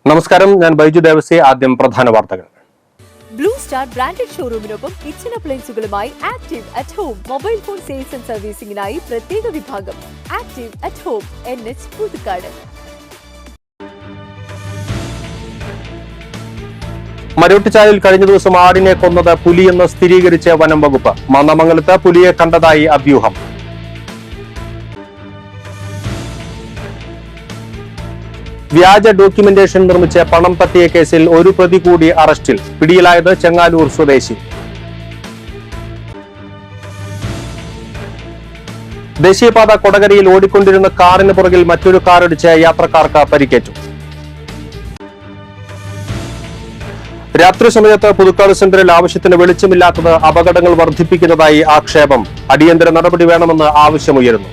നമസ്കാരം, ഞാൻ ബൈജു ദേവസി. ആദ്യം പ്രധാന വാർത്തകൾ. ബ്ലൂ സ്റ്റാർ ബ്രാൻഡഡ് ഷോറൂമിനൊപ്പം കിച്ചൺ അപ്ലയൻസുകളുമായി Active at Home mobile phone sales and സർവീസിംഗിനായി പ്രത്യേക വിഭാഗം. Active at Home, NH Puthukkad. മരോട്ടിച്ചാലിൽ കഴിഞ്ഞ ദിവസം ആടിനെ കൊന്നത് പുലിയെന്ന് സ്ഥിരീകരിച്ച വനം വകുപ്പ്. മന്നമംഗലത്ത് പുലിയെ കണ്ടതായി അഭ്യൂഹം. വ്യാജ ഡോക്യുമെന്റേഷൻ നിർമ്മിച്ച് പണം തട്ടിയ കേസിൽ ഒരു പ്രതി കൂടി അറസ്റ്റിൽ. പിടിയിലായത് ചെങ്ങാലൂർ സ്വദേശി. ദേശീയപാത കൊടകരയിൽ ഓടിക്കൊണ്ടിരുന്ന കാറിന് പുറകിൽ മറ്റൊരു കാറിടിച്ച് യാത്രക്കാർക്ക് പരിക്കേറ്റു. രാത്രി സമയത്ത് പുതുക്കാട് സെന്ററിൽ ആവശ്യത്തിന് വെളിച്ചമില്ലാത്തത് അപകടങ്ങൾ വർദ്ധിപ്പിക്കുന്നതായി ആക്ഷേപം. അടിയന്തര നടപടി വേണമെന്ന് ആവശ്യമുയരുന്നു.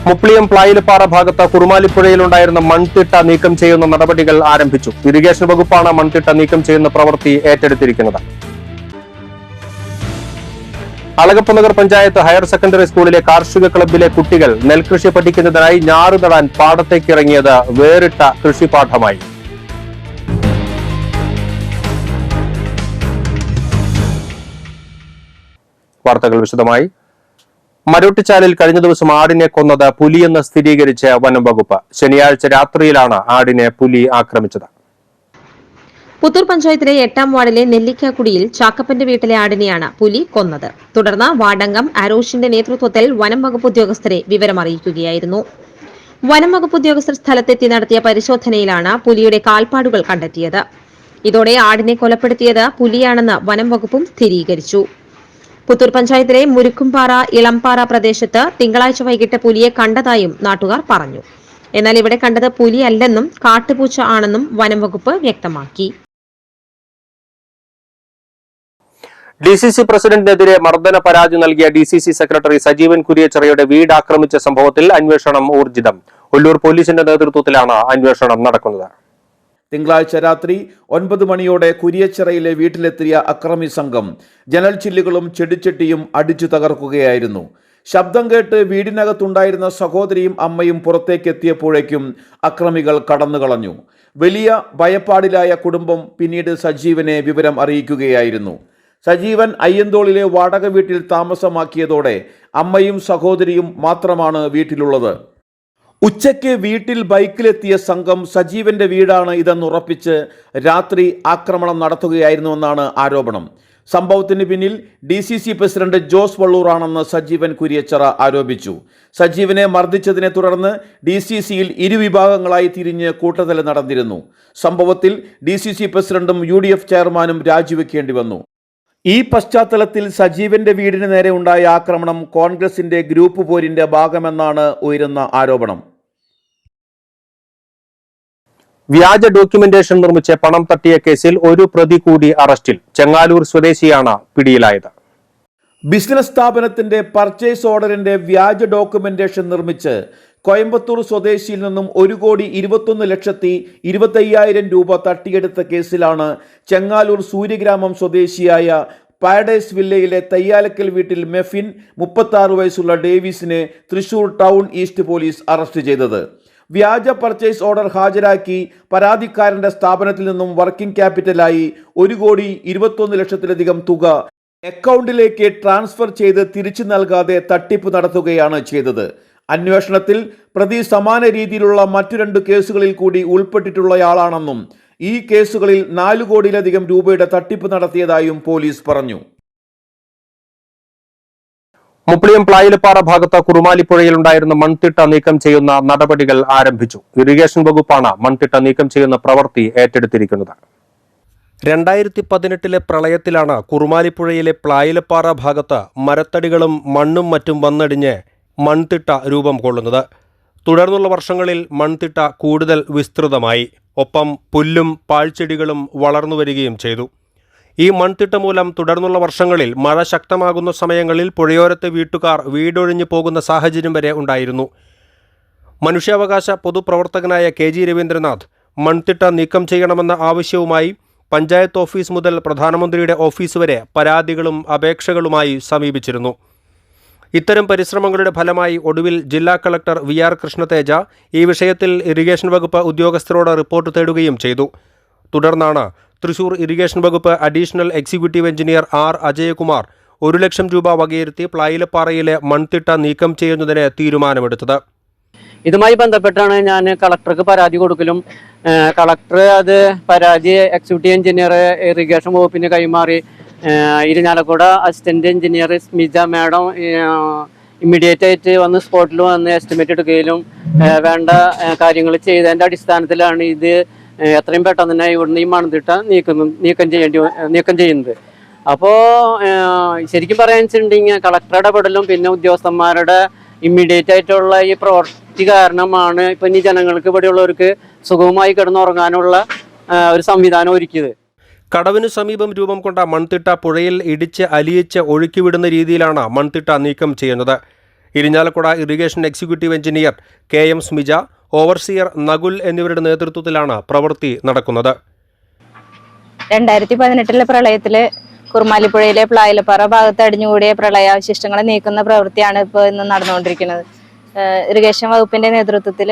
മുപ്ലിയം പ്ലായിലപ്പാറ ഭാഗത്ത് കുറുമാലിപ്പുഴയിലുണ്ടായിരുന്ന മൺതിട്ട നീക്കം ചെയ്യുന്ന നടപടികൾ ആരംഭിച്ചു. ഇറിഗേഷൻ വകുപ്പാണ് മൺതിട്ട നീക്കം ചെയ്യുന്ന പ്രവൃത്തി ഏറ്റെടുത്തിരിക്കുന്നത്. അളഗപ്പനഗർ പഞ്ചായത്ത് ഹയർ സെക്കൻഡറി സ്കൂളിലെ കാർഷിക ക്ലബിലെ കുട്ടികൾ നെൽകൃഷി പഠിക്കുന്നതിനായി ഞാറ് നടാൻ പാടത്തേക്ക് ഇറങ്ങിയത് വേറിട്ട കൃഷിപാഠമായി. വാർത്തകൾ വിശദമായി. മരോട്ടിച്ചാലിൽ കഴിഞ്ഞ ദിവസം ആടിനെ കൊന്നത് പുലിയെന്ന് സ്ഥിരീകരിച്ച വനം വകുപ്പ്. ശനിയാഴ്ച രാത്രിയിലാണ് ആടിനെ പുലി ആക്രമിച്ചത്. പുത്തൂർ പഞ്ചായത്തിലെ 8-ാം വാർഡിലെ നെല്ലിക്കാക്കുടിയിൽ ചാക്കപ്പന്റെ വീട്ടിലെ ആടിനെയാണ് പുലി കൊന്നത്. തുടർന്ന് വാർഡംഗം അരോഷിന്റെ നേതൃത്വത്തിൽ വനം വകുപ്പ് ഉദ്യോഗസ്ഥരെ വിവരമറിയിക്കുകയായിരുന്നു. വനം വകുപ്പ് ഉദ്യോഗസ്ഥർ സ്ഥലത്തെത്തി നടത്തിയ പരിശോധനയിലാണ് പുലിയുടെ കാൽപ്പാടുകൾ കണ്ടെത്തിയത്. ഇതോടെ ആടിനെ കൊലപ്പെടുത്തിയത് പുലിയാണെന്ന് വനം വകുപ്പും സ്ഥിരീകരിച്ചു. പുത്തൂർ പഞ്ചായത്തിലെ മുരുക്കുംപാറ ഇളംപാറ പ്രദേശത്ത് തിങ്കളാഴ്ച വൈകിട്ട് പുലിയെ കണ്ടതായും നാട്ടുകാർ പറഞ്ഞു. എന്നാൽ ഇവിടെ കണ്ടത് പുലിയല്ലെന്നും കാട്ടുപൂച്ച ആണെന്നും വനം വകുപ്പ് വ്യക്തമാക്കി. DCC പ്രസിഡന്റിനെതിരെ മർദ്ദന പരാതി നൽകിയ DCC സെക്രട്ടറി സജീവൻ കുര്യച്ചിറയുടെ വീട് ആക്രമിച്ച സംഭവത്തിൽ അന്വേഷണം ഊർജിതം. ഒല്ലൂർ പോലീസിന്റെ നേതൃത്വത്തിലാണ് അന്വേഷണം നടക്കുന്നത്. തിങ്കളാഴ്ച രാത്രി 9 മണിയോടെ കുരിയച്ചിറയിലെ വീട്ടിലെത്തിയ അക്രമി സംഘം ജനൽ ചില്ലുകളും ചെടിച്ചട്ടിയും അടിച്ചു തകർക്കുകയായിരുന്നു. ശബ്ദം കേട്ട് വീടിനകത്തുണ്ടായിരുന്ന സഹോദരിയും അമ്മയും പുറത്തേക്ക് എത്തിയപ്പോഴേക്കും അക്രമികൾ കടന്നുകളഞ്ഞു. വലിയ ഭയപ്പാടിലായ കുടുംബം പിന്നീട് സജീവനെ വിവരം അറിയിക്കുകയായിരുന്നു. സജീവൻ അയ്യന്തോളിലെ വാടക വീട്ടിൽ താമസമാക്കിയതോടെ അമ്മയും സഹോദരിയും മാത്രമാണ് വീട്ടിലുള്ളത്. ഉച്ചയ്ക്ക് വീട്ടിൽ ബൈക്കിലെത്തിയ സംഘം സജീവന്റെ വീടാണ് ഇതെന്നുറപ്പിച്ച് രാത്രി ആക്രമണം നടത്തുകയായിരുന്നുവെന്നാണ് ആരോപണം. സംഭവത്തിന് പിന്നിൽ DCC പ്രസിഡന്റ് ജോസ് വള്ളൂറാണെന്ന് സജീവൻ കുര്യച്ചിറ ആരോപിച്ചു. സജീവനെ മർദ്ദിച്ചതിനെ തുടർന്ന് DCCയിൽ ഇരുവിഭാഗങ്ങളായി തിരിഞ്ഞ് കൂട്ടത്തല നടന്നിരുന്നു. സംഭവത്തിൽ DCC പ്രസിഡന്റും UDF ചെയർമാനും രാജിവെക്കേണ്ടി വന്നു. ഈ പശ്ചാത്തലത്തിൽ സജീവന്റെ വീടിന് നേരെ ഉണ്ടായ ആക്രമണം കോൺഗ്രസിന്റെ ഗ്രൂപ്പ് പോരിന്റെ ഭാഗമെന്നാണ് ഉയരുന്ന ആരോപണം. വ്യാജ ഡോക്യുമെന്റേഷൻ നിർമ്മിച്ച് പണം തട്ടിയ കേസിൽ ഒരു പ്രതി കൂടി അറസ്റ്റിൽ. ചെങ്ങാലൂർ സ്വദേശിയാണ് പിടിയിലായത്. ബിസിനസ് സ്ഥാപനത്തിന്റെ പർച്ചേസ് ഓർഡറിന്റെ വ്യാജ ഡോക്യുമെന്റേഷൻ നിർമ്മിച്ച് കോയമ്പത്തൂർ സ്വദേശിയിൽ നിന്നും 1,21,25,000 രൂപ തട്ടിയെടുത്ത കേസിലാണ് ചെങ്ങാലൂർ സൂര്യഗ്രാമം സ്വദേശിയായ പാരഡൈസ് വില്ലയിലെ തയ്യാലക്കൽ വീട്ടിൽ മെഫിൻ 36 വയസ്സുള്ള ഡേവിസിനെ Thrissur town east police arrest ചെയ്തത്. വ്യാജ പർച്ചേസ് ഓർഡർ ഹാജരാക്കി പരാതിക്കാരന്റെ സ്ഥാപനത്തിൽ നിന്നും വർക്കിംഗ് ക്യാപിറ്റലായി 1,21,00,000 തുക അക്കൗണ്ടിലേക്ക് ട്രാൻസ്ഫർ ചെയ്ത് തിരിച്ചു നൽകാതെ തട്ടിപ്പ് നടത്തുകയാണ് ചെയ്തത്. അന്വേഷണത്തിൽ പ്രതി സമാന രീതിയിലുള്ള മറ്റു 2 കേസുകളിൽ കൂടി ഉൾപ്പെട്ടിട്ടുള്ളയാളാണെന്നും ഈ കേസുകളിൽ 4 കോടിയിലധികം രൂപയുടെ തട്ടിപ്പ് നടത്തിയതായും പോലീസ് പറഞ്ഞു. മുപ്ലിയം പ്ലായിലപ്പാറ ഭാഗത്ത് കുറുമാലിപ്പുഴയിലുണ്ടായിരുന്ന മൺതിട്ട നീക്കം ചെയ്യുന്ന നടപടികൾ ആരംഭിച്ചു. ഇറിഗേഷൻ വകുപ്പാണ് മൺതിട്ട നീക്കം ചെയ്യുന്ന പ്രവൃത്തി ഏറ്റെടുത്തിരിക്കുന്നത്. 2018 പ്രളയത്തിലാണ് കുറുമാലിപ്പുഴയിലെ പ്ലായിലപ്പാറ ഭാഗത്ത് മരത്തടികളും മണ്ണും മറ്റും വന്നടിഞ്ഞ് മൺതിട്ട രൂപം കൊള്ളുന്നത്. തുടർന്നുള്ള വർഷങ്ങളിൽ മൺതിട്ട കൂടുതൽ വിസ്തൃതമായി. ഒപ്പം പുല്ലും പാഴ്ചെടികളും വളർന്നു വരികയും ചെയ്തു. ഈ മൺതിട്ട മൂലം തുടർന്നുള്ള വർഷങ്ങളിൽ മഴ ശക്തമാകുന്ന സമയങ്ങളിൽ പുഴയോരത്തെ വീട്ടുകാർ വീടൊഴിഞ്ഞു പോകുന്ന സാഹചര്യം വരെ ഉണ്ടായിരുന്നു. മനുഷ്യാവകാശ പൊതുപ്രവർത്തകനായ KG രവീന്ദ്രനാഥ് മൺതിട്ട നീക്കം ചെയ്യണമെന്ന ആവശ്യവുമായി പഞ്ചായത്ത് ഓഫീസ് മുതൽ പ്രധാനമന്ത്രിയുടെ ഓഫീസ് വരെ പരാതികളും അപേക്ഷകളുമായി സമീപിച്ചിരുന്നു. ഇത്തരം പരിശ്രമങ്ങളുടെ ഫലമായി ഒടുവിൽ ജില്ലാ കളക്ടർ VR കൃഷ്ണതേജ ഈ വിഷയത്തിൽ ഇറിഗേഷൻ വകുപ്പ് ഉദ്യോഗസ്ഥരോട് റിപ്പോർട്ട് തേടുകയും ചെയ്തു. തുടർന്നാണ് തൃശൂർ ഇറിഗേഷൻ വകുപ്പ് additional executive engineer R Ajayakumar 1 ലക്ഷം രൂപ വകയിരുത്തി പ്ലായിലപ്പാറയിലെ മൺതിട്ട നീക്കം ചെയ്യുന്നതിന് തീരുമാനമെടുത്തത്. ഇതുമായി ബന്ധപ്പെട്ടാണ് ഞാൻ കളക്ടർക്ക് പരാതി കൊടുക്കലും കളക്ടർ അത് പരാതി എക്സിക്യൂട്ടീവ് എഞ്ചിനീയർ ഇറിഗേഷൻ വകുപ്പിന് കൈമാറി. Irinjalakuda assistant engineer Smija madam immediate ആയിട്ട് വന്ന് സ്പോട്ടിൽ വന്ന് എസ്റ്റിമേറ്റ് എടുക്കുകയും വേണ്ട കാര്യങ്ങൾ ചെയ്തതിൻ്റെ അടിസ്ഥാനത്തിലാണ് ഇത് എത്രയും പെട്ടെന്ന് തന്നെ ഇവിടുന്ന് ഈ മൺതിട്ട നീക്കം ചെയ്യുന്നത്. അപ്പോൾ ശരിക്കും പറയാൻ വെച്ചിട്ടുണ്ടെങ്കിൽ കളക്ടറുടെ ഇടപെടലും പിന്നെ ഉദ്യോഗസ്ഥന്മാരുടെ ഇമ്മീഡിയറ്റ് ആയിട്ടുള്ള ഈ പ്രവൃത്തി കാരണമാണ് ഇപ്പം ഇനി ജനങ്ങൾക്ക് ഇവിടെയുള്ളവർക്ക് സുഗമമായി കിടന്നുറങ്ങാനുള്ള ഒരു സംവിധാനം ഒരുക്കിയത്. കടവിനു സമീപം രൂപം കൊണ്ട മൺതിട്ട പുഴയിൽ ഇടിച്ച് അലിയിച്ച് ഒഴുക്കിവിടുന്ന രീതിയിലാണ് മൺതിട്ട നീക്കം ചെയ്യുന്നത്. Irinjalakuda irrigation executive engineer KM Smija, overseer Nakul എന്നിവരുടെ നേതൃത്വത്തിലാണ് പ്രവൃത്തി നടക്കുന്നത്. 2018 പ്രളയത്തില് കുറുമാലിപ്പുഴയിലെ പ്ലായിലപ്പാറ ഭാഗത്ത് അടിഞ്ഞുകൂടിയ പ്രളയാവശിഷ്ടങ്ങൾ നീക്കുന്ന പ്രവൃത്തിയാണ് ഇപ്പോൾ ഇന്ന് നടന്നുകൊണ്ടിരിക്കുന്നത്. ഇറിഗേഷൻ വകുപ്പിന്റെ നേതൃത്വത്തിൽ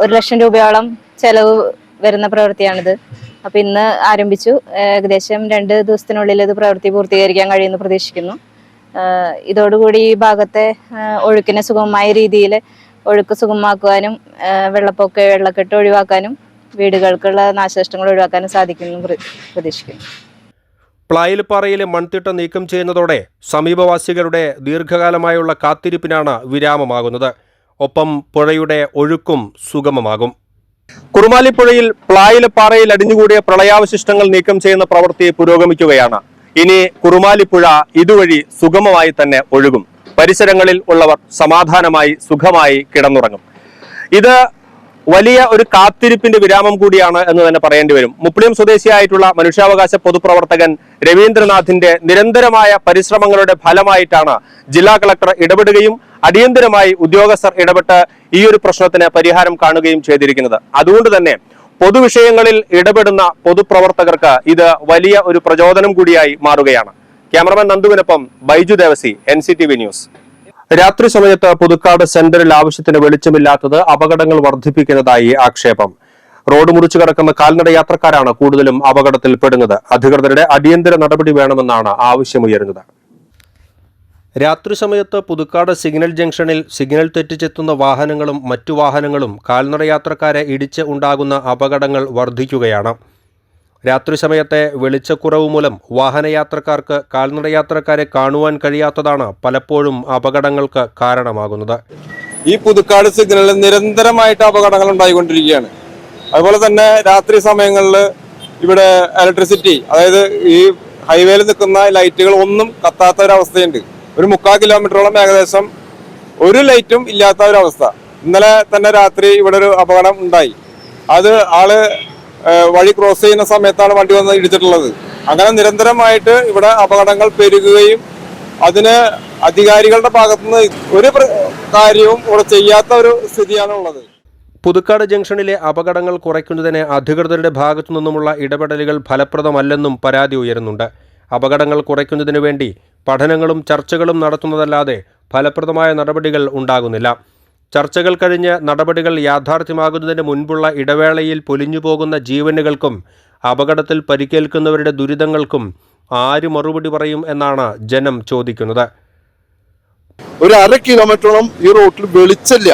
1 ലക്ഷം രൂപയോളം ചെലവ് വരുന്ന പ്രവൃത്തിയാണിത്. അപ്പൊ ഇന്ന് ആരംഭിച്ചു. ഏകദേശം 2 ദിവസത്തിനുള്ളിൽ ഇത് പ്രവൃത്തി പൂർത്തീകരിക്കാൻ കഴിയുമെന്ന് പ്രതീക്ഷിക്കുന്നു. ഇതോടുകൂടി ഈ ഭാഗത്തെ ഒഴുക്കിനെ സുഗമമായ രീതിയിൽ ഒഴുക്ക് സുഗമമാക്കുവാനും വെള്ളക്കെട്ട് ഒഴിവാക്കാനും വീടുകൾക്കുള്ള നാശനഷ്ടങ്ങൾ ഒഴിവാക്കാനും സാധിക്കുമെന്ന് പ്രതീക്ഷിക്കുന്നു. പ്ലായിലപ്പാറയിലെ മൺതിട്ട നീക്കം ചെയ്യുന്നതോടെ സമീപവാസികളുടെ ദീർഘകാലമായുള്ള കാത്തിരിപ്പിനാണ് വിരാമമാകുന്നത്. ഒപ്പം പുഴയുടെ ഒഴുക്കും സുഗമമാകും. കുറുമാലിപ്പുഴയിൽ പ്ലായിലപ്പാറയിൽ അടിഞ്ഞുകൂടിയ പ്രളയാവശിഷ്ടങ്ങൾ നീക്കം ചെയ്യുന്ന പ്രവൃത്തി പുരോഗമിക്കുകയാണ്. ഇനി കുറുമാലിപ്പുഴ ഇതുവഴി സുഗമമായി തന്നെ ഒഴുകും. പരിസരങ്ങളിൽ ഉള്ളവർ സമാധാനമായി സുഖമായി കിടന്നുറങ്ങും. ഇത് വലിയ ഒരു കാത്തിരിപ്പിന്റെ വിരാമം കൂടിയാണ് എന്ന് തന്നെ പറയേണ്ടി വരും. മുപ്ലിം സ്വദേശിയായിട്ടുള്ള മനുഷ്യാവകാശ പൊതുപ്രവർത്തകൻ രവീന്ദ്രനാഥിന്റെ നിരന്തരമായ പരിശ്രമങ്ങളുടെ ഫലമായിട്ടാണ് ജില്ലാ കളക്ടർ ഇടപെടുകയും അടിയന്തരമായി ഉദ്യോഗസ്ഥർ ഇടപെട്ട് ഈ ഒരു പ്രശ്നത്തിന് പരിഹാരം കാണുകയും ചെയ്തിരിക്കുന്നത്. അതുകൊണ്ട് തന്നെ പൊതുവിഷയങ്ങളിൽ ഇടപെടുന്ന പൊതുപ്രവർത്തകർക്ക് ഇത് വലിയ ഒരു പ്രചോദനം കൂടിയായി മാറുകയാണ്. ക്യാമറമാൻ നന്ദുവിനൊപ്പം ബൈജു ദേവസി, NCTV ന്യൂസ്. രാത്രി സമയത്ത് പുതുക്കാട് സെന്ററിൽ ആവശ്യത്തിന് വെളിച്ചമില്ലാത്തത് അപകടങ്ങൾ വർദ്ധിപ്പിക്കുന്നതായി ആക്ഷേപം. റോഡ് മുറിച്ചു കടക്കുന്ന കാൽനട യാത്രക്കാരാണ് കൂടുതലും അപകടത്തിൽപ്പെടുന്നത്. അധികൃതരുടെ അടിയന്തര നടപടി വേണമെന്നാണ് ആവശ്യമുയരുന്നത്. രാത്രി സമയത്ത് പുതുക്കാട് സിഗ്നൽ ജംഗ്ഷനിൽ സിഗ്നൽ തെറ്റിച്ചെത്തുന്ന വാഹനങ്ങളും മറ്റു വാഹനങ്ങളും കാൽനട യാത്രക്കാരെ ഇടിച്ച് ഉണ്ടാകുന്ന അപകടങ്ങൾ വർദ്ധിക്കുകയാണ്. രാത്രി സമയത്തെ വെളിച്ചക്കുറവ് മൂലം വാഹനയാത്രക്കാർക്ക് കാൽനടയാത്രക്കാരെ കാണുവാൻ കഴിയാത്തതാണ് പലപ്പോഴും അപകടങ്ങൾക്ക് കാരണമാകുന്നത്. ഈ പുതുക്കാട് സിഗ്നലിൽ നിരന്തരമായിട്ട് അപകടങ്ങൾ ഉണ്ടായിക്കൊണ്ടിരിക്കുകയാണ്. അതുപോലെ തന്നെ രാത്രി സമയങ്ങളിൽ ഇവിടെ ഇലക്ട്രിസിറ്റി, അതായത് ഈ ഹൈവേയിൽ നിൽക്കുന്ന ലൈറ്റുകൾ ഒന്നും കത്താത്ത ഒരവസ്ഥയുണ്ട്. ഒരു 3/4 കിലോമീറ്ററോളം ഏകദേശം ഒരു ലൈറ്റും ഇല്ലാത്ത ഒരവസ്ഥ. ഇന്നലെ തന്നെ രാത്രി ഇവിടെ ഒരു അപകടം ഉണ്ടായി. അത് ആള് വഴി ക്രോസ് ചെയ്യുന്ന സമയത്താണ് വണ്ടി വന്ന് ഇടിച്ചിട്ടുള്ളത്. അങ്ങനെ നിരന്തരമായിട്ട് ഇവിടെ അപകടങ്ങൾ പെരുകുകയും അതിന് അധികാരികളുടെ ഭാഗത്തുനിന്ന് ഒരു കാര്യവും ഇവിടെ ചെയ്യാത്ത ഒരു സ്ഥിതിയാണ് ഉള്ളത്. പുതുക്കാട് ജംഗ്ഷനിലെ അപകടങ്ങൾ കുറയ്ക്കുന്നതിന് അധികൃതരുടെ ഭാഗത്തു നിന്നുമുള്ള ഇടപെടലുകൾ ഫലപ്രദമല്ലെന്നും പരാതി ഉയരുന്നുണ്ട്. അപകടങ്ങൾ കുറയ്ക്കുന്നതിനു വേണ്ടി പഠനങ്ങളും ചർച്ചകളും നടത്തുന്നതല്ലാതെ ഫലപ്രദമായ നടപടികൾ ഉണ്ടാകുന്നില്ല. ചർച്ചകൾ കഴിഞ്ഞ് നടപടികൾ യാഥാർത്ഥ്യമാകുന്നതിന് മുൻപുള്ള ഇടവേളയിൽ പൊലിഞ്ഞുപോകുന്ന ജീവനുകൾക്കും അപകടത്തിൽ പരിക്കേൽക്കുന്നവരുടെ ദുരിതങ്ങൾക്കും ആര് മറുപടി പറയും എന്നാണ് ജനം ചോദിക്കുന്നത്. ഒരു 1/2 കിലോമീറ്ററോളം ഈ റോട്ടിൽ വെളിച്ചില്ല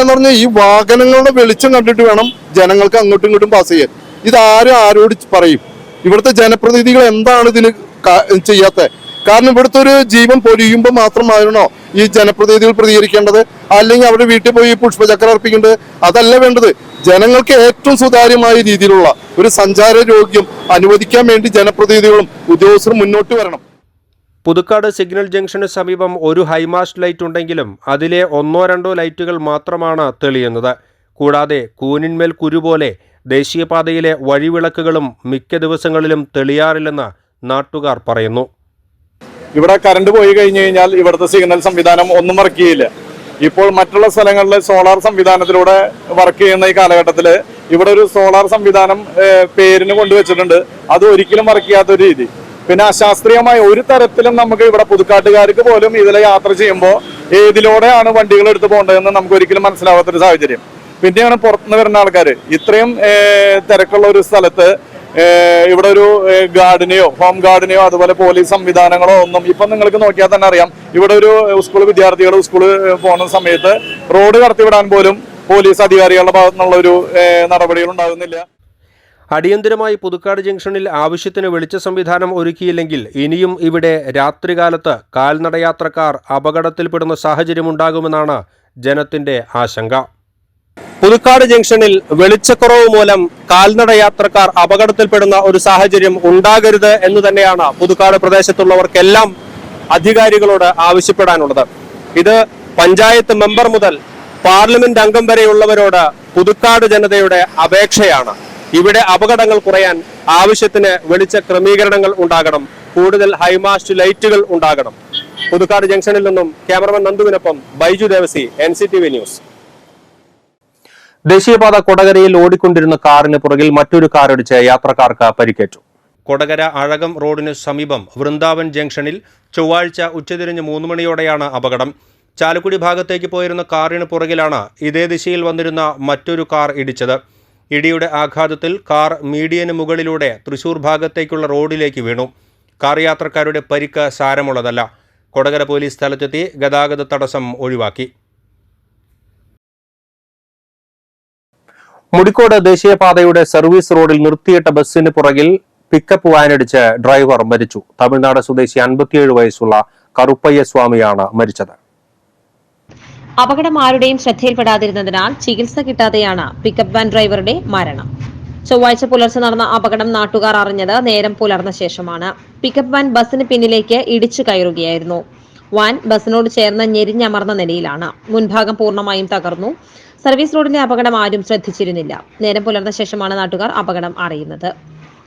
എന്ന് പറഞ്ഞാൽ ഈ വാഹനങ്ങളുടെ വെളിച്ചം കണ്ടിട്ട് വേണം ജനങ്ങൾക്ക് അങ്ങോട്ടും ഇങ്ങോട്ടും പാസ് ചെയ്യാൻ. ഇതാരും ആരോട് പറയും? ഇവിടുത്തെ ജനപ്രതിനിധികൾ എന്താണ് ഇതിന് ചെയ്യാത്ത? കാരണം ഇവിടുത്തെ ഒരു ജീവൻ പൊലിയുമ്പോൾ മാത്രമാണോ ഈ ജനപ്രതിനിധികൾ പ്രതികരിക്കേണ്ടത്? അല്ലെങ്കിൽ അവരുടെ വീട്ടിൽ പോയി പുഷ്പചക്രം അർപ്പിക്കേണ്ടത്? അതല്ല വേണ്ടത്. ജനങ്ങൾക്ക് ഏറ്റവും സുതാര്യമായ രീതിയിലുള്ള ഒരു സഞ്ചാര യോഗ്യം അനുവദിക്കാൻ വേണ്ടി ജനപ്രതിനിധികളും ഉദ്യോഗസ്ഥരും മുന്നോട്ട് വരണം. പുതുക്കാട് സിഗ്നൽ ജംഗ്ഷന് സമീപം ഒരു ഹൈമാസ്റ്റ് ലൈറ്റ് ഉണ്ടെങ്കിലും അതിലെ 1-2 ലൈറ്റുകൾ മാത്രമാണ് തെളിയുന്നത്. കൂടാതെ കൂനിന്മേൽ കുരുപോലെ ദേശീയപാതയിലെ വഴിവിളക്കുകളും മിക്ക ദിവസങ്ങളിലും തെളിയാറില്ലെന്ന് നാട്ടുകാർ പറയുന്നു. ഇവിടെ കറണ്ട് പോയി കഴിഞ്ഞു കഴിഞ്ഞാൽ ഇവിടുത്തെ സിഗ്നൽ സംവിധാനം ഒന്നും വർക്ക് ചെയ്യില്ല. ഇപ്പോൾ മറ്റുള്ള സ്ഥലങ്ങളിൽ സോളാർ സംവിധാനത്തിലൂടെ വർക്ക് ചെയ്യുന്ന ഈ കാലഘട്ടത്തിൽ ഇവിടെ ഒരു സോളാർ സംവിധാനം പേരിന് കൊണ്ടുവച്ചിട്ടുണ്ട്. അത് ഒരിക്കലും വർക്ക് ചെയ്യാത്തൊരു രീതി. പിന്നെ അശാസ്ത്രീയമായ ഒരു തരത്തിലും നമുക്ക് ഇവിടെ പുതുക്കാട്ടുകാർക്ക് പോലും ഇതിലെ യാത്ര ചെയ്യുമ്പോൾ ഏതിലൂടെയാണ് വണ്ടികൾ എടുത്ത് പോകേണ്ടതെന്ന് നമുക്ക് ഒരിക്കലും മനസ്സിലാവാത്തൊരു സാഹചര്യം. പിന്നെയാണ് പുറത്തുനിന്ന് വരുന്ന ആൾക്കാർ ഇത്രയും തിരക്കുള്ള ഒരു സ്ഥലത്ത് ഇവിടെ ഒരു ഗാർഡിനെയോ ഹോം ഗാർഡിനെയോ അതുപോലെ പോലീസ് സംവിധാനങ്ങളോ ഒന്നും ഇപ്പം നിങ്ങൾക്ക് നോക്കിയാൽ തന്നെ അറിയാം. ഇവിടെ ഒരു സ്കൂൾ വിദ്യാർത്ഥികൾ സ്കൂൾ പോകുന്ന സമയത്ത് റോഡ് കടത്തിവിടാൻ പോലും പോലീസ് അധികാരികളുടെ ഭാഗത്തു നിന്നുള്ള ഒരു നടപടികൾ ഉണ്ടാകുന്നില്ല. അടിയന്തരമായി പുതുക്കാട് ജംഗ്ഷനിൽ ആവശ്യത്തിന് വെളിച്ച സംവിധാനം ഒരുക്കിയില്ലെങ്കിൽ ഇനിയും ഇവിടെ രാത്രികാലത്ത് കാൽനടയാത്രക്കാർ അപകടത്തിൽപ്പെടുന്ന സാഹചര്യമുണ്ടാകുമെന്നാണ് ജനത്തിന്റെ ആശങ്ക. പുതുക്കാട് ജംഗ്ഷനിൽ വെളിച്ചക്കുറവ് മൂലം കാൽനടയാത്രക്കാർ അപകടത്തിൽപ്പെടുന്ന ഒരു സാഹചര്യം ഉണ്ടാകരുത് എന്ന് തന്നെയാണ് പുതുക്കാട് പ്രദേശത്തുള്ളവർക്കെല്ലാം അധികാരികളോട് ആവശ്യപ്പെടാനുള്ളത്. ഇത് പഞ്ചായത്ത് മെമ്പർ മുതൽ പാർലമെന്റ് അംഗം വരെയുള്ളവരോട് പുതുക്കാട് ജനതയുടെ അപേക്ഷയാണ്. ഇവിടെ അപകടങ്ങൾ കുറയാൻ ആവശ്യത്തിന് വെളിച്ച ക്രമീകരണങ്ങൾ ഉണ്ടാകണം, കൂടുതൽ ഹൈമാസ്റ്റ് ലൈറ്റുകൾ ഉണ്ടാകണം. പുതുക്കാട് ജംഗ്ഷനിൽ നിന്നും ക്യാമറമാൻ നന്ദുവിനൊപ്പം ബൈജു ദേവസി, NCTV ന്യൂസ്. ദേശീയപാത കൊടകരയിൽ ഓടിക്കൊണ്ടിരുന്ന കാറിന് പുറകിൽ മറ്റൊരു കാറിടിച്ച് യാത്രക്കാർക്ക് പരിക്കേറ്റു. കൊടകര അഴകം റോഡിന് സമീപം വൃന്ദാവൻ ജംഗ്ഷനിൽ ചൊവ്വാഴ്ച ഉച്ചതിരിഞ്ഞ് 3 മണിയോടെയാണ് അപകടം. ചാലക്കുടി ഭാഗത്തേക്ക് പോയിരുന്ന കാറിന് പുറകിലാണ് ഇതേ ദിശയിൽ വന്നിരുന്ന മറ്റൊരു കാർ ഇടിച്ചത്. ഇടിയുടെ ആഘാതത്തിൽ കാർ മീഡിയന് മുകളിലൂടെ തൃശൂർ ഭാഗത്തേക്കുള്ള റോഡിലേക്ക് വീണു. കാർ യാത്രക്കാരുടെ പരിക്ക് സാരമുള്ളതല്ല. കൊടകര പോലീസ് സ്ഥലത്തെത്തി ഗതാഗത തടസ്സം ഒഴിവാക്കി. മുടിക്കോട് ദേശീയപാതയുടെ സർവീസ് റോഡിൽ നിർത്തിയിട്ട ബസ്സിന് പുറകിൽ പിക്കപ്പ് വാനിടിച്ച് ഡ്രൈവർ മരിച്ചു. തമിഴ്നാട് സ്വദേശി 57 വയസ്സുള്ള കറുപ്പയ്യ സ്വാമിയാണ് മരിച്ചത്. അപകടം ആരുടെയും ശ്രദ്ധയിൽപ്പെടാതിരുന്നതിനാൽ ചികിത്സ കിട്ടാതെയാണ് പിക്കപ്പ് വാൻ ഡ്രൈവറുടെ മരണം. ചൊവ്വാഴ്ച പുലർച്ചെ നടന്ന അപകടം നാട്ടുകാർ അറിഞ്ഞത് നേരം പുലർന്ന ശേഷമാണ്. പിക്കപ്പ് വാൻ ബസ്സിന് പിന്നിലേക്ക് ഇടിച്ചു കയറുകയായിരുന്നു. വാൻ ബസ്സിനോട് ചേർന്ന് ഞെരിഞ്ഞമർന്ന നിലയിലാണ്. മുൻഭാഗം പൂർണ്ണമായും തകർന്നു. സർവീസ് റോഡിലെ അപകടം ആരും ശ്രദ്ധിച്ചിരുന്നില്ല. നേരം പുലർന്ന ശേഷമാണ് നാട്ടുകാർ അപകടം അറിയുന്നത്.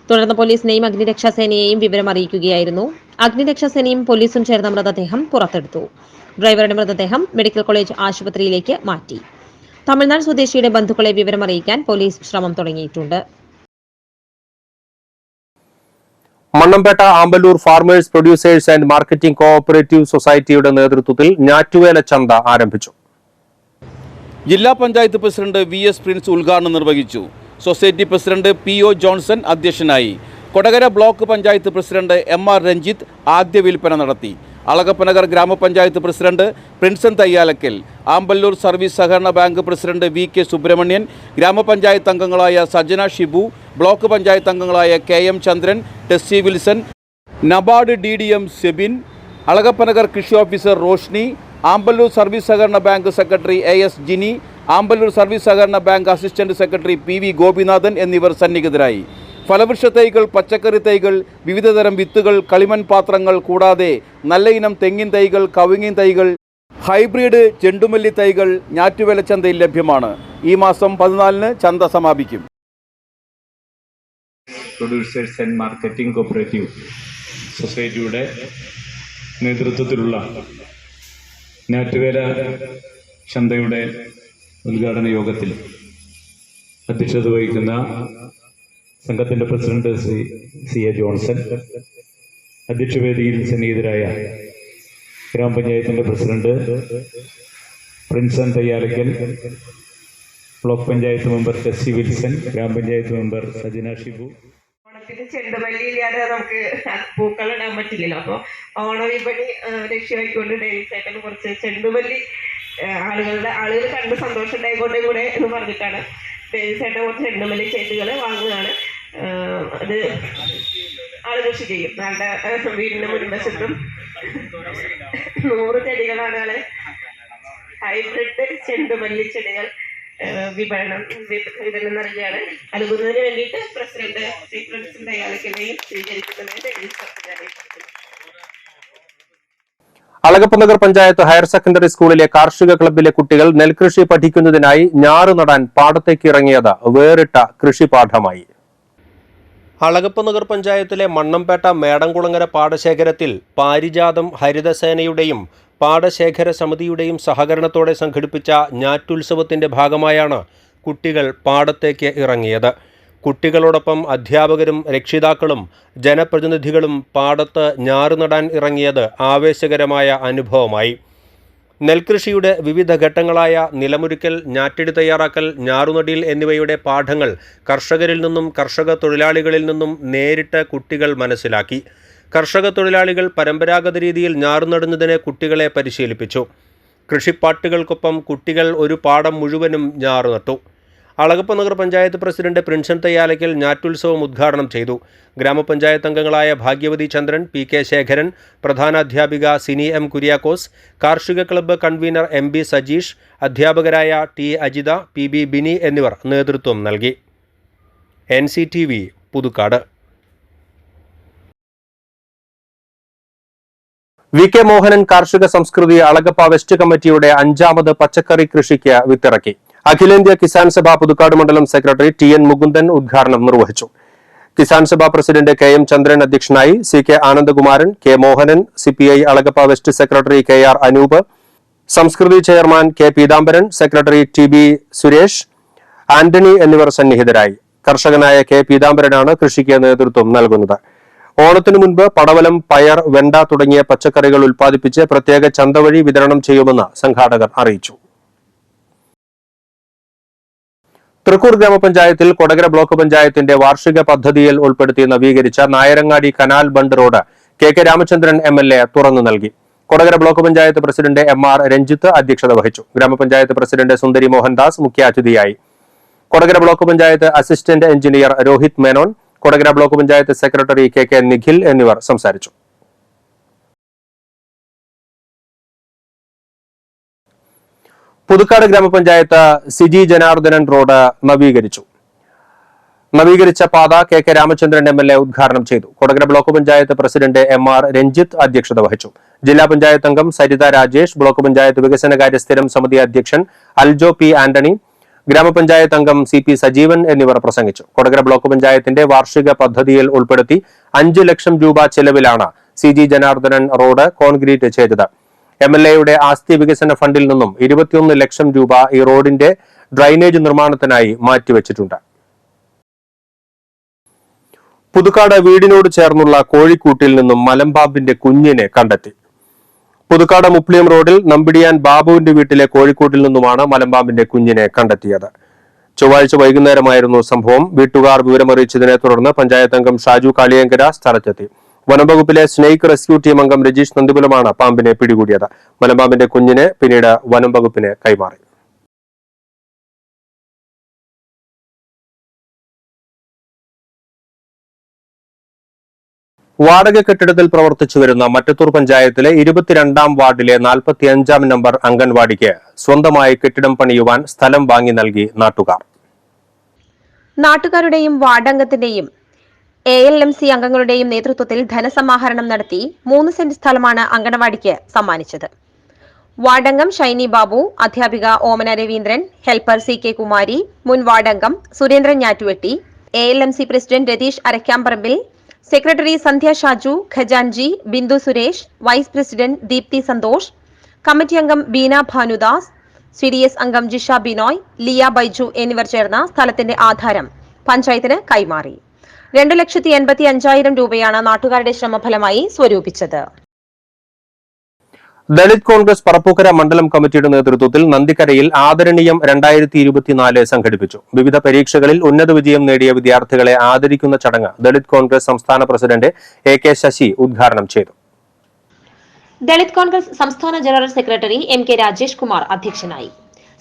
തുടർന്ന് പോലീസിനെയും അഗ്നിരക്ഷാസേനയെയും വിവരം അറിയിക്കുകയായിരുന്നു. അഗ്നിരക്ഷാസേനയും പോലീസും ചേർന്ന മൃതദേഹം പുറത്തെടുത്തു. ഡ്രൈവറുടെ മൃതദേഹം മെഡിക്കൽ കോളേജ് ആശുപത്രിയിലേക്ക് മാറ്റി. തമിഴ്നാട് സ്വദേശിയുടെ ബന്ധുക്കളെ വിവരമറിയിക്കാൻ പോലീസ് ശ്രമം തുടങ്ങിയിട്ടുണ്ട്. Mannampetta Amballur farmers producers and marketing cooperative സൊസൈറ്റിയുടെ നേതൃത്വത്തിൽ ഞാറ്റുവേല ചന്ത ആരംഭിച്ചു. ജില്ലാ പഞ്ചായത്ത് പ്രസിഡന്റ് VS പ്രിൻസ് ഉദ്ഘാടനം നിർവഹിച്ചു. സൊസൈറ്റി പ്രസിഡന്റ് PO ജോൺസൺ അധ്യക്ഷനായി. Kodakara block panchayat president MR Ranjith ആദ്യ വിൽപ്പന നടത്തി. അളഗപ്പനഗർ ഗ്രാമപഞ്ചായത്ത് പ്രസിഡന്റ് പ്രിൻസൻ തയ്യാലക്കൽ, ആമ്പല്ലൂർ സർവീസ് സഹകരണ ബാങ്ക് പ്രസിഡന്റ് VK സുബ്രഹ്മണ്യൻ, ഗ്രാമപഞ്ചായത്ത് അംഗങ്ങളായ സജന ഷിബു, ബ്ലോക്ക് പഞ്ചായത്ത് അംഗങ്ങളായ KM Chandran, Tessy Wilson, NABARD DDM Sebin, Alagappanagar കൃഷി ഓഫീസർ റോഷ്നി, ആമ്പല്ലൂർ സർവീസ് സഹകരണ bank secretary AS Jini, Amballur service സഹകരണ bank assistant secretary PV Gopinathan എന്നിവർ സന്നിഹിതരായി. ഫലവൃക്ഷ തൈകൾ, പച്ചക്കറി തൈകൾ, വിവിധതരം വിത്തുകൾ, കളിമൺ പാത്രങ്ങൾ കൂടാതെ നല്ല ഇനം തെങ്ങിൻ തൈകൾ, കവുങ്ങിൻ തൈകൾ, ഹൈബ്രിഡ് ചെണ്ടുമല്ലി തൈകൾ ഞാറ്റുവേല ചന്തയിൽ ലഭ്യമാണ്. ഈ മാസം 14-ന് ചന്ത സമാപിക്കും. പ്രൊഡ്യൂസേഴ്സ് ആൻഡ് മാർക്കറ്റിംഗ് കോപ്പറേറ്റീവ് സൊസൈറ്റിയുടെ നേതൃത്വത്തിലുള്ള ഞാറ്റുവേല ചന്തയുടെ ഉദ്ഘാടന യോഗത്തിൽ അധ്യക്ഷത വഹിക്കുന്ന സംഘത്തിൻ്റെ പ്രസിഡന്റ് ശ്രീ CA ജോൺസൺ, അധ്യക്ഷവേദിയിൽ സന്നിഹിതരായ ഗ്രാമപഞ്ചായത്തിൻ്റെ president Prinson Thayyalakkal, block panchayat member Tessy Wilson, ഗ്രാമപഞ്ചായത്ത് മെമ്പർ സജന ഷിബു. ഓണത്തിന് ചെണ്ടുമല്ലി ഇല്ലാതെ നമുക്ക് പൂക്കൾ ഇടാൻ പറ്റില്ലല്ലോ. അപ്പോൾ ഓണവിപണി ലക്ഷ്യമായിക്കൊണ്ട് ഡെയിൽസേട്ടന് കുറച്ച് ചെണ്ടുമല്ലി ആളുകൾ കണ്ട് സന്തോഷം ഉണ്ടായിക്കൊണ്ടേ കൂടെ എന്ന് പറഞ്ഞിട്ടാണ് ഡെയിൽസേട്ടൻ കുറച്ച് ചെണ്ടുമല്ലി ചെടികൾ വാങ്ങുകയാണ്. അത് ആള് കൃഷി ചെയ്യും. ഞങ്ങളുടെ വീടിൻ്റെ മുൻവശത്തും 100 ചെടികളാണ് ആള് ഹൈബ്രിഡ് ചെണ്ടുമല്ലി ചെടികൾ വിതരണം നൽകുകയാണ്. നൽകുന്നതിന് വേണ്ടിയിട്ട് പ്രസിഡന്റ് ശ്രീ പ്രിൻസൻ തയ്യാറെടുക്കുകയും സ്വീകരിക്കുന്നതിന് അളഗപ്പനഗർ പഞ്ചായത്ത് ഹയർ സെക്കൻഡറി സ്കൂളിലെ കാർഷിക ക്ലബ്ബിലെ കുട്ടികൾ നെൽകൃഷി പഠിക്കുന്നതിനായി ഞാറ് നടാൻ പാടത്തേക്ക് ഇറങ്ങിയത് വേറിട്ട കൃഷിപാഠമായി. അളഗപ്പനഗർ പഞ്ചായത്തിലെ മണ്ണമ്പേട്ട മേടംകുളങ്ങര പാടശേഖരത്തിൽ പാരിജാതം ഹരിതസേനയുടെയും പാടശേഖര സമിതിയുടെയും സഹകരണത്തോടെ സംഘടിപ്പിച്ച ഞാറ്റുത്സവത്തിന്റെ ഭാഗമായാണ് കുട്ടികൾ പാടത്തേക്ക് ഇറങ്ങിയത്. കുട്ടികളോടൊപ്പം അധ്യാപകരും രക്ഷിതാക്കളും ജനപ്രതിനിധികളും പാടത്ത് ഞാറുനടാൻ ഇറങ്ങിയത് ആവേശകരമായ അനുഭവമായി. നെൽകൃഷിയുടെ വിവിധ ഘട്ടങ്ങളായ നിലമൊരുക്കൽ, ഞാറ്റടി തയ്യാറാക്കൽ, ഞാറുനടിയിൽ എന്നിവയുടെ പാഠങ്ങൾ കർഷകരിൽ നിന്നും കർഷക തൊഴിലാളികളിൽ നിന്നും നേരിട്ട് കുട്ടികൾ മനസ്സിലാക്കി. കർഷക തൊഴിലാളികൾ പരമ്പരാഗത രീതിയിൽ ഞാറുനടുന്നതിന് കുട്ടികളെ പരിശീലിപ്പിച്ചു. കൃഷിപ്പാട്ടുകൾക്കൊപ്പം കുട്ടികൾ ഒരു പാടം മുഴുവനും ഞാറുനട്ടു. അളഗപ്പ നഗർ പഞ്ചായത്ത് പ്രസിഡന്റ് പ്രിൻസൻ തയ്യാലയ്ക്കൽ ഞാറ്റുത്സവം ഉദ്ഘാടനം ചെയ്തു. ഗ്രാമപഞ്ചായത്ത് അംഗങ്ങളായ ഭാഗ്യവതി ചന്ദ്രൻ, പി കെ ശേഖരൻ, പ്രധാനാധ്യാപിക സിനി എം കുര്യാക്കോസ്, കാർഷിക club convener M B Sajeesh, അധ്യാപകരായ T Ajitha, P B Bini എന്നിവർ നേതൃത്വം നൽകി. NCTV Puthukkad. V K Mohanan Karshika Samskriti Alagappa west കമ്മിറ്റിയുടെ 5ാമത് പച്ചക്കറി കൃഷിക്ക് വിത്തിറക്കി. അഖിലേന്ത്യാ കിസാൻ സഭ പുതുക്കാട് മണ്ഡലം സെക്രട്ടറി TN മുകുന്ദൻ ഉദ്ഘാടനം നിർവഹിച്ചു. കിസാൻ സഭ പ്രസിഡന്റ് KM ചന്ദ്രൻ അധ്യക്ഷനായി. CK Anandakumaran, K Mohanan, CPI Alagappa west secretary KR Anoop, Samskriti chairman K Peethambaran, secretary TB Suresh, Antony എന്നിവർ സന്നിഹിതരായി. കർഷകനായ K പീതാംബരനാണ് കൃഷിക്ക് നേതൃത്വം നൽകുന്നത്. ഓണത്തിനു മുൻപ് പടവലം, പയർ, വെണ്ട തുടങ്ങിയ പച്ചക്കറികൾ ഉൽപ്പാദിപ്പിച്ച് പ്രത്യേക ചന്ത വഴി വിതരണം ചെയ്യുമെന്ന് സംഘാടകർ അറിയിച്ചു. തൃക്കൂർ ഗ്രാമപഞ്ചായത്തിൽ കൊടകര ബ്ലോക്ക് പഞ്ചായത്തിന്റെ വാർഷിക പദ്ധതിയിൽ ഉൾപ്പെടുത്തി നവീകരിച്ച Nayarangadi canal bund road KK Ramachandran MLA തുറന്നു നൽകി. Kodakara block panchayat president MR Ranjith അധ്യക്ഷത വഹിച്ചു. ഗ്രാമപഞ്ചായത്ത് പ്രസിഡന്റ് സുന്ദരി മോഹൻദാസ് മുഖ്യാതിഥിയായി. Kodakara block panchayat assistant engineer Rohit Menon, Kodakara block panchayat secretary KK Nikhil എന്നിവർ സംസാരിച്ചു. പുതുക്കാട് ഗ്രാമപഞ്ചായത്ത് സിജി ജനാർദ്ദനൻ റോഡ് നവീകരിച്ചു. നവീകരിച്ച പാത KK രാമചന്ദ്രൻ MLA ഉദ്ഘാടനം ചെയ്തു. Kodakara block panchayat president MR Ranjith അധ്യക്ഷത വഹിച്ചു. ജില്ലാ പഞ്ചായത്ത് അംഗം സരിത രാജേഷ്, ബ്ലോക്ക് പഞ്ചായത്ത് വികസനകാര്യ സ്ഥിരം സമിതി അധ്യക്ഷൻ അൽജോ P ആന്റണി, ഗ്രാമപഞ്ചായത്ത് അംഗം CP സജീവൻ എന്നിവർ പ്രസംഗിച്ചു. കൊടകര ബ്ലോക്ക് പഞ്ചായത്തിന്റെ വാർഷിക പദ്ധതിയിൽ ഉൾപ്പെടുത്തി 5 ലക്ഷം രൂപ ചെലവിലാണ് CG ജനാർദ്ദനൻ റോഡ് കോൺക്രീറ്റ് ചെയ്തത്. MLAയുടെ ആസ്തി വികസന ഫണ്ടിൽ നിന്നും 21 ലക്ഷം രൂപ ഈ റോഡിന്റെ ഡ്രൈനേജ് നിർമ്മാണത്തിനായി മാറ്റിവെച്ചിട്ടുണ്ട്. പുതുക്കാട് വീടിനോട് ചേർന്നുള്ള കോഴിക്കൂട്ടിൽ നിന്നും മലമ്പാമ്പിന്റെ കുഞ്ഞിനെ കണ്ടെത്തി. പുതുക്കാട് മുപ്ലിയം റോഡിൽ നമ്പിടിയാൻ ബാബുവിന്റെ വീട്ടിലെ കോഴിക്കൂട്ടിൽ നിന്നുമാണ് മലമ്പാമ്പിന്റെ കുഞ്ഞിനെ കണ്ടെത്തിയത്. ചൊവ്വാഴ്ച വൈകുന്നേരമായിരുന്നു സംഭവം. വീട്ടുകാർ വിവരമറിയിച്ചതിനെ തുടർന്ന് പഞ്ചായത്ത് അംഗം ഷാജു കാളിയങ്കര സ്ഥലത്തെത്തി. വനംവകുപ്പിലെ സ്നേക് റെസ്ക്യൂ ടീം അംഗം രജീഷ് നന്ദിപുലമാണ് പാമ്പിനെ പിടികൂടിയത്. മലമ്പാമ്പിന്റെ കുഞ്ഞിനെ പിന്നീട് വനംവകുപ്പിന് കൈമാറി. വാടക കെട്ടിടത്തിൽ പ്രവർത്തിച്ചു വരുന്ന മറ്റത്തൂർ പഞ്ചായത്തിലെ 22ാം വാർഡിലെ 45ാം നമ്പർ അംഗൻവാടിക്ക് സ്വന്തമായി കെട്ടിടം പണിയുവാൻ സ്ഥലം വാങ്ങി നൽകി നാട്ടുകാർ. നാട്ടുകാരുടെയും വാർഡംഗത്തിന്റെയും ALMC അംഗങ്ങളുടെയും നേതൃത്വത്തിൽ ധനസമാഹരണം നടത്തി 3 സെന്റ് സ്ഥലമാണ് അംഗൻവാടിക്ക് സമ്മാനിച്ചത്. വാർഡംഗം ഷൈനി ബാബു, അധ്യാപിക ഓമന രവീന്ദ്രൻ, ഹെൽപ്പർ CK കുമാരി, മുൻ വാർഡംഗം Surendran Njattuvetti, ALMC president Ratheesh Arakkamparambil, secretary Sandhya Shaju, ഖജാൻജി Bindu Suresh, vice president Deepthi Santhosh, committee അംഗം ബീന ഭാനുദാസ്, CDS അംഗം ജിഷ ബിനോയ്, ലിയ ബൈജു എന്നിവർ ചേർന്ന സ്ഥലത്തിന്റെ ആധാരം പഞ്ചായത്തിന് കൈമാറി. 2,85,000 രൂപയാണ് നാട്ടുകാരുടെ ശ്രമഫലമായി സ്വരൂപിച്ചത്. ദളിത് കോൺഗ്രസ് പറപ്പൂക്കര മണ്ഡലം കമ്മിറ്റിയുടെ നേതൃത്വത്തിൽ നന്ദിക്കരയിൽ ആദരണീയം 2024 സംഘടിപ്പിച്ചു. വിവിധ പരീക്ഷകളിൽ ഉന്നത വിജയം നേടിയ വിദ്യാർത്ഥികളെ ആദരിക്കുന്ന ചടങ്ങ് ദളിത് കോൺഗ്രസ് സംസ്ഥാന പ്രസിഡന്റ് AK ശശി ഉദ്ഘാടനം ചെയ്തു. ദളിത് കോൺഗ്രസ് സംസ്ഥാന general secretary MK Rajesh Kumar അധ്യക്ഷനായി.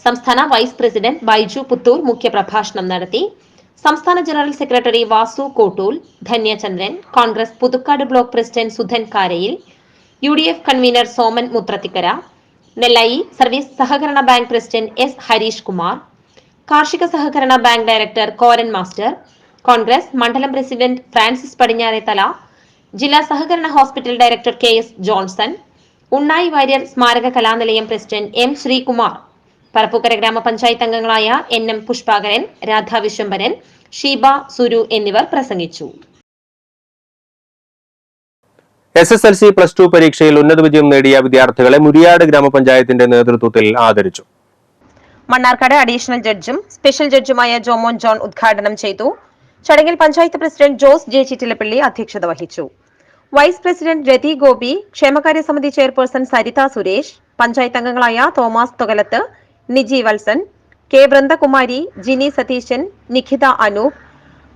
സംസ്ഥാന വൈസ് പ്രസിഡന്റ് ബൈജു പുത്തൂർ മുഖ്യപ്രഭാഷണം നടത്തി. സംസ്ഥാന general secretary Vasu Kottool, Dhanyachandran, Congress Puthukkad block president Sudhan Karayil, UDF convener Soman Muthrathikkara, Nellayi service സഹകരണ bank president S Harish Kumar, കാർഷിക സഹകരണ bank director Koran master, Congress മണ്ഡലം പ്രസിഡന്റ് ഫ്രാൻസിസ് പടിഞ്ഞാറേത്തല, ജില്ലാ സഹകരണ hospital director KS Johnson, Unnayi Warrier സ്മാരക കലാനിലയം പ്രസിഡന്റ് M ശ്രീകുമാർ, പറപ്പൂക്കര ഗ്രാമപഞ്ചായത്ത് അംഗങ്ങളായ NM പുഷ്പാകരൻ, രാധാ വിശ്വംഭരൻ, ഷീബ, സുരു എന്നിവർ പ്രസംഗിച്ചു. SSLC +2 പരീക്ഷയിൽ ഉന്നത വിജയം നേടിയ വിദ്യാർത്ഥികളെ മുരിയാട് ഗ്രാമപഞ്ചായത്തിന്റെ നേതൃത്വത്തിൽ ആദരിച്ചു. മണ്ണാർക്കാട് അഡീഷണൽ ജഡ്ജും സ്പെഷ്യൽ ജഡ്ജുമായ ജോമോൻ ജോൺ ഉദ്ഘാടനം ചെയ്തു. ചടങ്ങിൽ പഞ്ചായത്ത് പ്രസിഡന്റ് ജോസ് ജെ ചിറ്റിലപ്പള്ളി അധ്യക്ഷത വഹിച്ചു. വൈസ് പ്രസിഡന്റ് രതി ഗോപി, ക്ഷേമകാര്യ സമിതി ചെയർപേഴ്സൺ സരിത സുരേഷ്, പഞ്ചായത്ത് അംഗങ്ങളായ തോമസ് തൊകലത്ത്, നിജി വത്സൻ, കെ വൃന്ദകുമാരി, ജിനി സതീശൻ, നിഖിത അനൂപ്,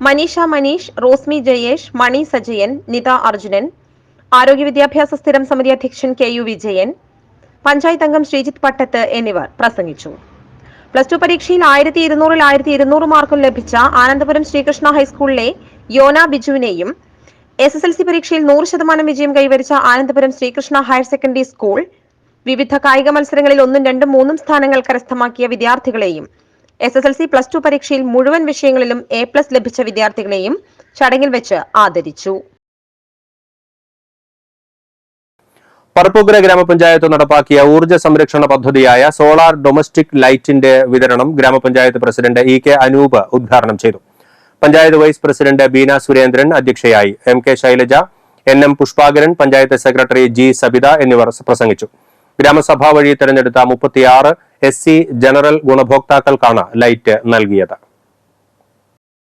മനീഷ മനീഷ്, റോസ്മി ജയേഷ്, മണി സജയൻ, നിത അർജുനൻ, ആരോഗ്യ വിദ്യാഭ്യാസ സ്ഥിരം സമിതി അധ്യക്ഷൻ കെ യു വിജയൻ, പഞ്ചായത്ത് അംഗം ശ്രീജിത്ത് പട്ടത്ത് എന്നിവർ പ്രസംഗിച്ചു. പ്ലസ് ടു പരീക്ഷയിൽ 1200-ൽ 1200 മാർക്കും ലഭിച്ച ആനന്ദപുരം ശ്രീകൃഷ്ണ ഹൈസ്കൂളിലെ യോന ബിജുവിനെയും SSLC പരീക്ഷയിൽ 100% വിജയം കൈവരിച്ച Anandapuram Sreekrishna higher secondary school വിവിധ കായിക മത്സരങ്ങളിൽ 1, 2, 3 സ്ഥാനങ്ങൾ കരസ്ഥമാക്കിയ വിദ്യാർത്ഥികളെയും SSLC പ്ലസ് ടു പരീക്ഷയിൽ മുഴുവൻ വിഷയങ്ങളിലും A+ ലഭിച്ച വിദ്യാർത്ഥികളെയും ചടങ്ങിൽ വെച്ച് ആദരിച്ചു. പറപ്പൂക്കര ഗ്രാമപഞ്ചായത്ത് നടപ്പാക്കിയ ഊർജ്ജ സംരക്ഷണ പദ്ധതിയായ സോളാർ ഡൊമസ്റ്റിക് ലൈറ്റിന്റെ വിതരണം ഗ്രാമപഞ്ചായത്ത് പ്രസിഡന്റ് EK അനൂപ് ഉദ്ഘാടനം ചെയ്തു. പഞ്ചായത്ത് വൈസ് പ്രസിഡന്റ് ബീന സുരേന്ദ്രൻ അധ്യക്ഷയായി. MK Shailaja, NM Pushpakaran, panchayat secretary G Sabitha എന്നിവർ പ്രസംഗിച്ചു. ഗ്രാമസഭ വഴി തെരഞ്ഞെടുത്ത 36 SC ജനറൽ ഗുണഭോക്താക്കൾക്കാണ് ലൈറ്റ് നൽകിയത്.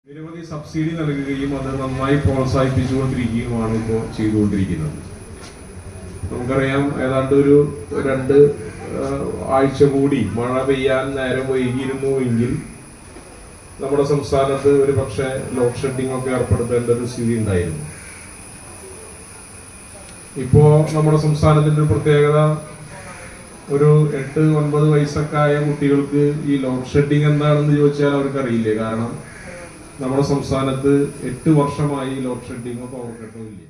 നിരവധി സബ്സിഡി നൽകുകയും അത് നന്നായി പ്രോത്സാഹിപ്പിച്ചുകൊണ്ടിരിക്കുകയുമാണ് ഇപ്പോൾ ചെയ്തുകൊണ്ടിരിക്കുന്നത്. നമുക്കറിയാം, ഏതാണ്ട് ഒരു 2 ആഴ്ച കൂടി മഴ പെയ്യാൻ നേരം വൈകിയിരുന്നു എങ്കിൽ നമ്മുടെ സംസ്ഥാനത്ത് ഒരു പക്ഷേ ലോഡ് ഷെഡിംഗ് ഒക്കെ ഏർപ്പെടുത്തേണ്ട ഒരു സ്ഥിതി ഉണ്ടായിരുന്നു. ഇപ്പോ നമ്മുടെ സംസ്ഥാനത്തിന്റെ ഒരു പ്രത്യേകത, ഒരു 8-9 വയസ്സൊക്കെ ആയ കുട്ടികൾക്ക് ഈ ലോഡ് ഷെഡിംഗ് എന്താണെന്ന് ചോദിച്ചാൽ അവർക്കറിയില്ലേ. കാരണം നമ്മുടെ സംസ്ഥാനത്ത് 8 വർഷമായി ലോഡ് ഷെഡിങ്ങോ പവർ കട്ടോ ഇല്ല.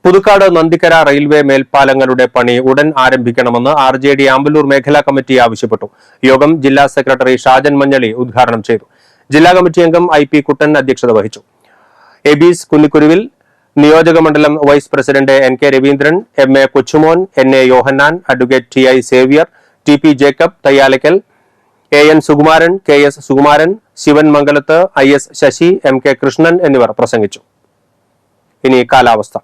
പുതുക്കാട് നന്ദിക്കര റെയിൽവേ മേൽപ്പാലങ്ങളുടെ പണി ഉടൻ ആരംഭിക്കണമെന്ന് RJD ആമ്പല്ലൂർ മേഖലാ കമ്മിറ്റി ആവശ്യപ്പെട്ടു. യോഗം ജില്ലാ സെക്രട്ടറി ഷാജൻ മഞ്ഞളി ഉദ്ഘാടനം ചെയ്തു. ജില്ലാ കമ്മിറ്റി അംഗം IP കുട്ടൻ അധ്യക്ഷത വഹിച്ചു. എബീസ് കുന്നിക്കുരുവിൽ, നിയോജക മണ്ഡലം vice president NK Raveendran, MA Kochumon, NA Yohannan, advocate TI Xavier, TP Jacob Thayyalakkal, AN Sukumaran, KS Sukumaran, Sivan Mangalath, IS Sasi, MK Krishnan എന്നിവർ പ്രസംഗിച്ചു. ഇനി കാലാവസ്ഥ.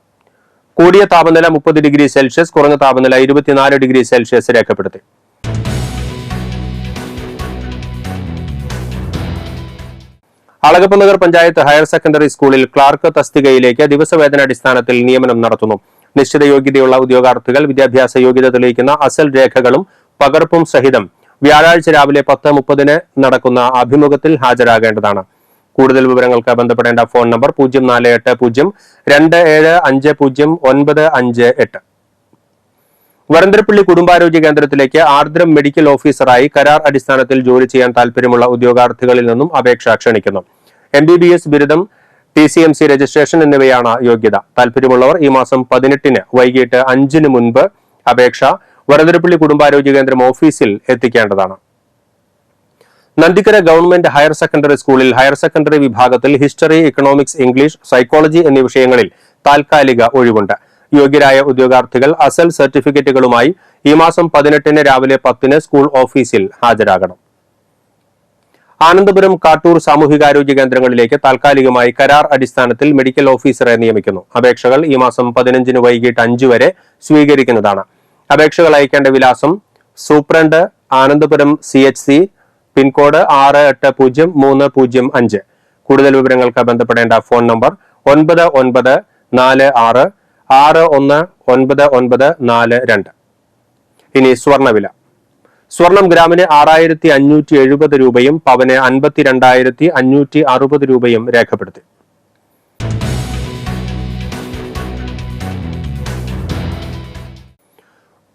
കൂടിയ താപനില 30 ഡിഗ്രി സെൽഷ്യസ്, കുറഞ്ഞ താപനില 24 ഡിഗ്രി സെൽഷ്യസ് രേഖപ്പെടുത്തി. അളഗപ്പ നഗർ പഞ്ചായത്ത് ഹയർ സെക്കൻഡറി സ്കൂളിൽ ക്ലാർക്ക് തസ്തികയിലേക്ക് ദിവസവേതനാടിസ്ഥാനത്തിൽ നിയമനം നടത്തുന്നു. നിശ്ചിത യോഗ്യതയുള്ള ഉദ്യോഗാർത്ഥികൾ വിദ്യാഭ്യാസ യോഗ്യത തെളിയിക്കുന്ന അസൽ രേഖകളും പകർപ്പും സഹിതം വ്യാഴാഴ്ച രാവിലെ 10:30 നടക്കുന്ന അഭിമുഖത്തിൽ ഹാജരാകേണ്ടതാണ്. കൂടുതൽ വിവരങ്ങൾക്ക് ബന്ധപ്പെടേണ്ട ഫോൺ നമ്പർ 048027500958. വരന്തരപ്പള്ളി കുടുംബാരോഗ്യ കേന്ദ്രത്തിലേക്ക് ആർദ്രം മെഡിക്കൽ ഓഫീസറായി കരാർ അടിസ്ഥാനത്തിൽ ജോലി ചെയ്യാൻ താൽപര്യമുള്ള ഉദ്യോഗാർത്ഥികളിൽ നിന്നും അപേക്ഷ ക്ഷണിക്കുന്നു. MBBS ബിരുദം, TCMC രജിസ്ട്രേഷൻ എന്നിവയാണ് യോഗ്യത. താൽപര്യമുള്ളവർ ഈ മാസം 18 വൈകിട്ട് 5 മുൻപ് അപേക്ഷ വരന്തരപ്പള്ളി കുടുംബാരോഗ്യ കേന്ദ്രം ഓഫീസിൽ എത്തിക്കേണ്ടതാണ്. നന്ദിക്കര ഗവൺമെന്റ് ഹയർ സെക്കൻഡറി സ്കൂളിൽ ഹയർ സെക്കൻഡറി വിഭാഗത്തിൽ ഹിസ്റ്ററി, ഇക്കണോമിക്സ്, ഇംഗ്ലീഷ്, സൈക്കോളജി എന്നീ വിഷയങ്ങളിൽ താൽക്കാലിക ഒഴിവുണ്ട്. യോഗ്യരായ ഉദ്യോഗാർത്ഥികൾ അസൽ സർട്ടിഫിക്കറ്റുകളുമായി ഈ മാസം 18 രാവിലെ 10 സ്കൂൾ ഓഫീസിൽ ഹാജരാകണം. ആനന്ദപുരം, കാട്ടൂർ സാമൂഹികാരോഗ്യ കേന്ദ്രങ്ങളിലേക്ക് താൽക്കാലികമായി കരാർ അടിസ്ഥാനത്തിൽ മെഡിക്കൽ ഓഫീസറെ നിയമിക്കുന്നു. അപേക്ഷകൾ ഈ മാസം 15 വൈകിട്ട് 5 വരെ സ്വീകരിക്കുന്നതാണ്. അപേക്ഷകൾ അയക്കേണ്ട വിലാസം: സൂപ്രണ്ട്, ആനന്ദപുരം CHC, പിൻകോഡ് 680305. കൂടുതൽ വിവരങ്ങൾക്ക് ബന്ധപ്പെടേണ്ട ഫോൺ നമ്പർ 9946619942. ഇനി സ്വർണ്ണവില. സ്വർണം ഗ്രാമിന് 6570 രൂപയും പവന് 52,560 രൂപയും രേഖപ്പെടുത്തി.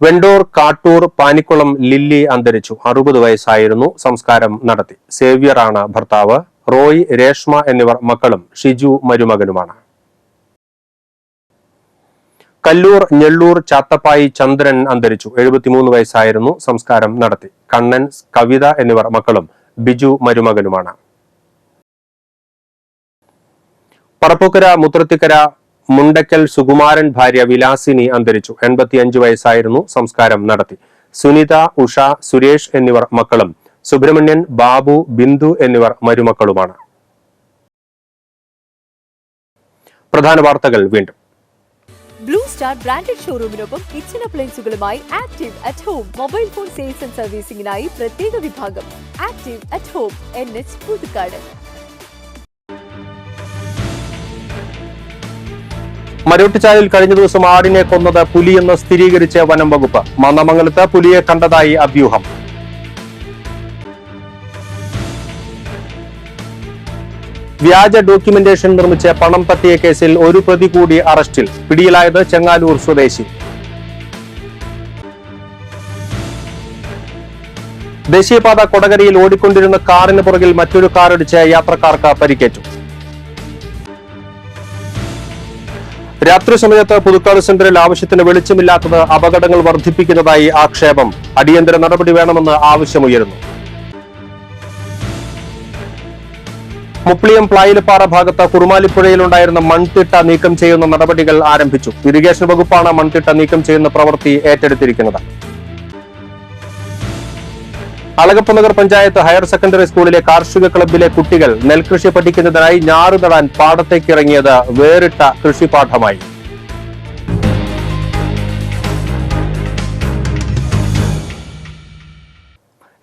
വെണ്ടൂർ, കാട്ടൂർ, പാനിക്കുളം ലില്ലി അന്തരിച്ചു. 60 വയസ്സായിരുന്നു. സംസ്കാരം നടത്തി. സേവ്യറാണ് ഭർത്താവ്. റോയ്, രേഷ്മ എന്നിവർ മക്കളും. ഷിജു മരുമകനുമാണ്. കല്ലൂർ, ഞെള്ളൂർ, ചാത്തപ്പായി ചന്ദ്രൻ അന്തരിച്ചു. 73 വയസ്സായിരുന്നു. സംസ്കാരം നടത്തി. കണ്ണൻ, കവിത എന്നിവർ മക്കളും. ബിജു മരുമകനുമാണ്. പറപ്പൂക്കര മുത്രത്തിക്കര മുണ്ടക്കൽ സുകുമാരൻ ഭാര്യ വിലാസിനി അന്തരിച്ചു. 85 വയസ്സായിരുന്നു. സംസ്കാരം നടത്തി. സുനിത, ഉഷ, സുരേഷ് എന്നിവർ മക്കളും. സുബ്രഹ്മണ്യൻ, ബാബു, ബിന്ദു എന്നിവർ മരുമക്കളുമാണ്. പ്രധാന വാർത്തകൾ വീണ്ടും. ബ്ലൂ സ്റ്റാർ ബ്രാൻഡഡ് ഷോറൂമിനൊപ്പം കിച്ചൺ അപ്ലയൻസുകളുമായി Active at Home mobile phone sales and സർവീസിംഗിനായി പ്രത്യേക വിഭാഗം. Active at Home, NH Puthukkad. മരോട്ടിച്ചാലിൽ കഴിഞ്ഞ ദിവസം ആടിനെ കൊന്നത് പുലിയെന്ന് സ്ഥിരീകരിച്ച വനം വകുപ്പ്. മന്നമംഗലത്ത് പുലിയെ കണ്ടതായി അഭ്യൂഹം. വ്യാജ ഡോക്യുമെന്റേഷൻ നിർമ്മിച്ച് പണം തട്ടിയ കേസിൽ ഒരു പ്രതി കൂടി അറസ്റ്റിൽ. പിടിയിലായത് ചെങ്ങാലൂർ സ്വദേശി. ദേശീയപാത കൊടകരയിൽ ഓടിക്കൊണ്ടിരുന്ന കാറിന് പുറകിൽ മറ്റൊരു കാറിടിച്ച് യാത്രക്കാർക്ക് പരിക്കേറ്റു. രാത്രി സമയത്ത് പുതുക്കാട് സെന്ററിൽ ആവശ്യത്തിന് വെളിച്ചമില്ലാത്തത് അപകടങ്ങൾ വർദ്ധിപ്പിക്കുന്നതായി ആക്ഷേപം. അടിയന്തര നടപടി വേണമെന്ന് ആവശ്യമുയരുന്നു. മുപ്ലിയം പ്ലായിലപ്പാറ ഭാഗത്ത് കുറുമാലിപ്പുഴയിലുണ്ടായിരുന്ന മൺതിട്ട നീക്കം ചെയ്യുന്ന നടപടികൾ ആരംഭിച്ചു. ഇറിഗേഷൻ വകുപ്പാണ് മൺതിട്ട നീക്കം ചെയ്യുന്ന പ്രവൃത്തി ഏറ്റെടുത്തിരിക്കുന്നത്. അളഗപ്പ നഗർ പഞ്ചായത്ത് ഹയർ സെക്കൻഡറി സ്കൂളിലെ കാർഷിക ക്ലബിലെ കുട്ടികൾ നെൽകൃഷി പഠിക്കുന്നതിനായി ഞാറ് നടാൻ പാടത്തേക്ക് ഇറങ്ങിയത് വേറിട്ട കൃഷിപാഠമായി.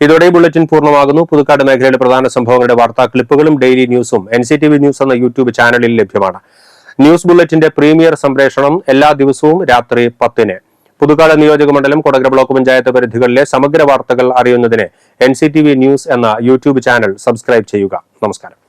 ഇതോടെ ബുള്ളറ്റിൻ പൂർണ്ണമാകുന്നു. പുതുക്കാട് മേഖലയിലെ പ്രധാന സംഭവങ്ങളുടെ വാർത്താ ക്ലിപ്പുകളും ഡെയിലി ന്യൂസും NCTV ന്യൂസ് എന്ന യൂട്യൂബ് ചാനലിൽ ലഭ്യമാണ്. ന്യൂസ് ബുള്ളറ്റിന്റെ പ്രീമിയർ സംപ്രേഷണം എല്ലാ ദിവസവും രാത്രി 10-ന്. പുതുക്കാട് നിയോജക മണ്ഡലം, കൊടകര ബ്ലോക്ക് പഞ്ചായത്ത് പരിധികളിലെ സമഗ്ര വാർത്തകൾ അറിയുന്നതിന് NCTV ന്യൂസ് എന്ന യൂട്യൂബ് ചാനൽ സബ്സ്ക്രൈബ് ചെയ്യുക. നമസ്കാരം.